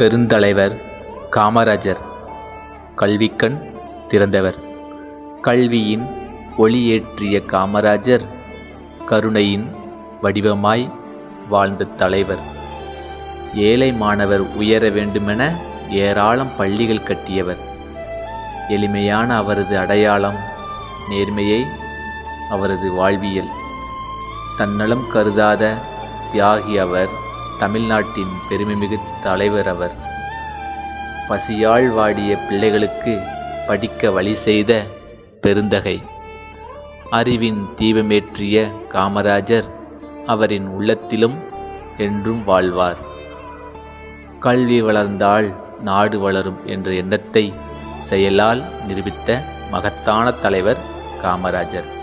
பெருந்தலைவர் காமராஜர் கல்விக்கண் திறந்தவர். கல்வியின் ஒளியேற்றிய காமராஜர் கருணையின் வடிவமாய் வாழ்ந்த தலைவர். ஏழை மாணவர் உயர வேண்டுமென ஏராளம் பள்ளிகள் கட்டியவர். எளிமையான அவரது அடையாளம் நேர்மையை அவரது வாழ்வியல். தன்னலம் கருதாத தியாகி அவர். தமிழ்நாட்டின் பெருமைமிகு தலைவர் அவர். பசியால் வாடிய பிள்ளைகளுக்கு படிக்க வழி செய்த பெருந்தகை. அறிவின் தீபமேற்றிய காமராஜர் அவரின் உள்ளத்திலும் என்றும் வாழ்வார். கல்வி வளர்ந்தால் நாடு வளரும் என்ற எண்ணத்தை செயலால் நிரூபித்த மகத்தான தலைவர் காமராஜர்.